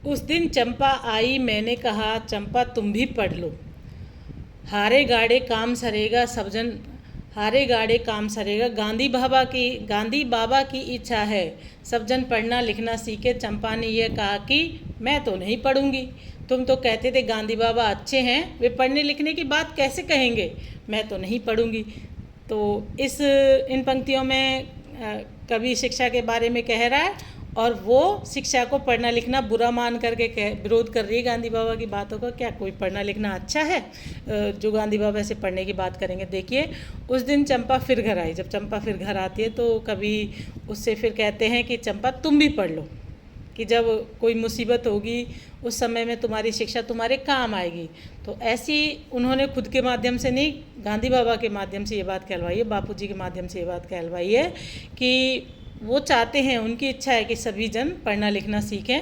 उस दिन चंपा आई, मैंने कहा चंपा तुम भी पढ़ लो। हारे गाड़े काम सरेगा सब जन, हारे गाड़े काम सरेगा। गांधी बाबा की इच्छा है सब जन पढ़ना लिखना सीखे। चंपा ने यह कहा कि मैं तो नहीं पढ़ूंगी। तुम तो कहते थे गांधी बाबा अच्छे हैं, वे पढ़ने लिखने की बात कैसे कहेंगे। मैं तो नहीं पढ़ूंगी। तो इस इन पंक्तियों में कवि शिक्षा के बारे में कह रहा है और वो शिक्षा को पढ़ना लिखना बुरा मान करके विरोध कर रही है गांधी बाबा की बातों का। क्या कोई पढ़ना लिखना अच्छा है जो गांधी बाबा ऐसे पढ़ने की बात करेंगे। देखिए, उस दिन चंपा फिर घर आई। जब चंपा फिर घर आती है तो कभी उससे फिर कहते हैं कि चंपा तुम भी पढ़ लो, कि जब कोई मुसीबत होगी उस समय में तुम्हारी शिक्षा तुम्हारे काम आएगी। तो ऐसी उन्होंने खुद के माध्यम से नहीं, गांधी बाबा के माध्यम से ये बात कहलवाई है, बापूजी के माध्यम से ये बात कहलवाई है कि वो चाहते हैं, उनकी इच्छा है कि सभी जन पढ़ना लिखना सीखें।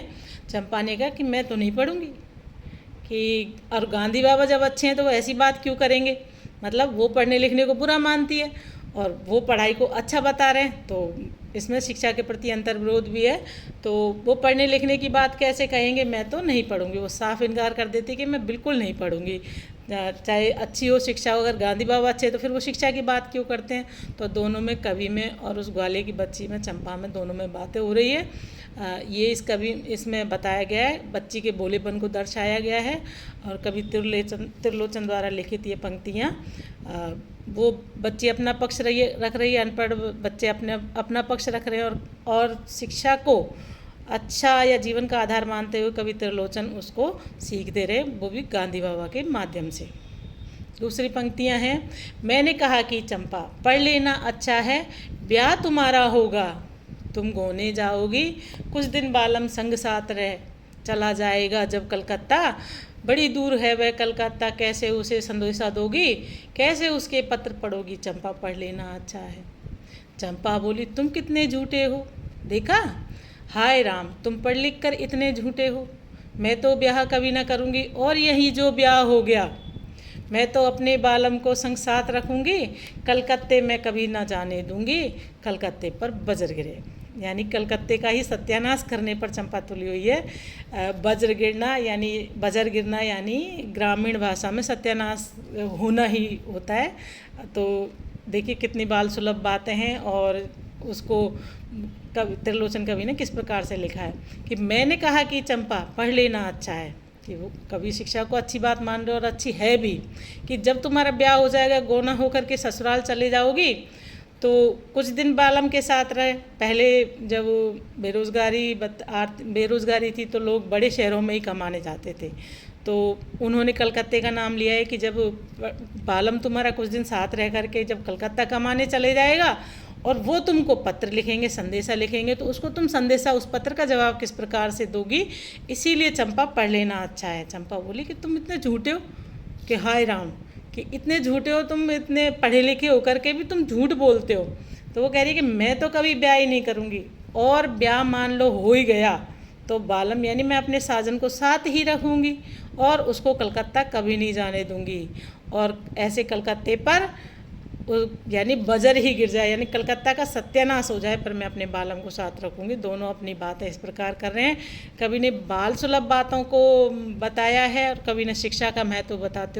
चंपा ने कहा कि मैं तो नहीं पढ़ूंगी, कि और गांधी बाबा जब अच्छे हैं तो वो ऐसी बात क्यों करेंगे। मतलब वो पढ़ने लिखने को बुरा मानती है और वो पढ़ाई को अच्छा बता रहे हैं, तो इसमें शिक्षा के प्रति अंतर्विरोध भी है। तो वो पढ़ने लिखने की बात कैसे कहेंगे, मैं तो नहीं पढ़ूंगी। वो साफ इनकार कर देती कि मैं बिल्कुल नहीं पढ़ूंगी, चाहे अच्छी हो शिक्षा। अगर गांधी बाबा अच्छे तो फिर वो शिक्षा की बात क्यों करते हैं। तो दोनों में, कवि में और उस ग्वाले की बच्ची में, चंपा में, दोनों में बातें हो रही है। ये इस कवि इसमें बताया गया है, बच्ची के भोलेपन को दर्शाया गया है। और कवि त्रिलोचन द्वारा लिखित ये पंक्तियाँ, वो बच्ची अपना पक्ष रख रही है, अनपढ़ बच्चे अपना पक्ष रख रहे हैं। और शिक्षा को अच्छा या जीवन का आधार मानते हुए कवि त्रिलोचन उसको सीख दे रहे, वो भी गांधी बाबा के माध्यम से। दूसरी पंक्तियां हैं, मैंने कहा कि चंपा पढ़ लेना अच्छा है, ब्याह तुम्हारा होगा तुम गोने जाओगी। कुछ दिन बालम संग साथ रह चला जाएगा जब कलकत्ता, बड़ी दूर है वह कलकत्ता, कैसे उसे संदेशा दोगी, कैसे उसके पत्र पढ़ोगी। चंपा पढ़ लेना अच्छा है। चंपा बोली तुम कितने झूठे हो, देखा, हाय राम तुम पढ़ लिख कर इतने झूठे हो। मैं तो ब्याह कभी ना करूँगी, और यही जो ब्याह हो गया मैं तो अपने बालम को संग साथ रखूँगी, कलकत्ते में कभी ना जाने दूँगी, कलकत्ते पर बजर गिरे। यानी कलकत्ते का ही सत्यानाश करने पर चंपा तुली हुई है। बजर गिरना यानी बजर गिरना यानी ग्रामीण भाषा में सत्यानाश होना ही होता है। तो देखिए कितनी बाल सुलभ बातें हैं। और उसको त्रिलोचन कवि ने किस प्रकार से लिखा है कि मैंने कहा कि चंपा पढ़ लेना अच्छा है, कि वो कवि शिक्षा को अच्छी बात मान रहे और अच्छी है भी, कि जब तुम्हारा ब्याह हो जाएगा, गोना होकर के ससुराल चले जाओगी, तो कुछ दिन बालम के साथ रहे। पहले जब बेरोज़गारी थी तो लोग बड़े शहरों में ही कमाने जाते थे। तो उन्होंने कलकत्ते का नाम लिया है कि जब बालम तुम्हारा कुछ दिन साथ रह करके जब कलकत्ता कमाने चले जाएगा और वो तुमको पत्र लिखेंगे, संदेशा लिखेंगे, तो उसको तुम संदेशा, उस पत्र का जवाब किस प्रकार से दोगी। इसीलिए चंपा पढ़ लेना अच्छा है। चंपा बोली कि तुम इतने झूठे हो, कि हाय राम, कि इतने झूठे हो तुम, इतने पढ़े लिखे होकर के भी तुम झूठ बोलते हो। तो वो कह रही है कि मैं तो कभी ब्याह ही नहीं करूँगी, और ब्याह मान लो हो ही गया तो बालम यानी मैं अपने साजन को साथ ही रखूँगी और उसको कलकत्ता कभी नहीं जाने दूँगी। और ऐसे कलकत्ते पर यानी बजर ही गिर जाए, यानी कलकत्ता का सत्यानाश हो जाए, पर मैं अपने बालम को साथ रखूँगी। दोनों अपनी बातें इस प्रकार कर रहे हैं। कवि ने बाल सुलभ बातों को बताया है और कवि ने शिक्षा का महत्व बताते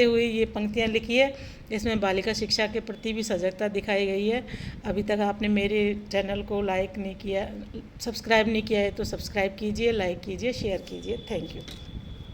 हुए ये पंक्तियाँ लिखी है। इसमें बालिका शिक्षा के प्रति भी सजगता दिखाई गई है। अभी तक आपने मेरे चैनल को लाइक नहीं किया, सब्सक्राइब नहीं किया है तो सब्सक्राइब कीजिए, लाइक कीजिए, शेयर कीजिए। Thank you.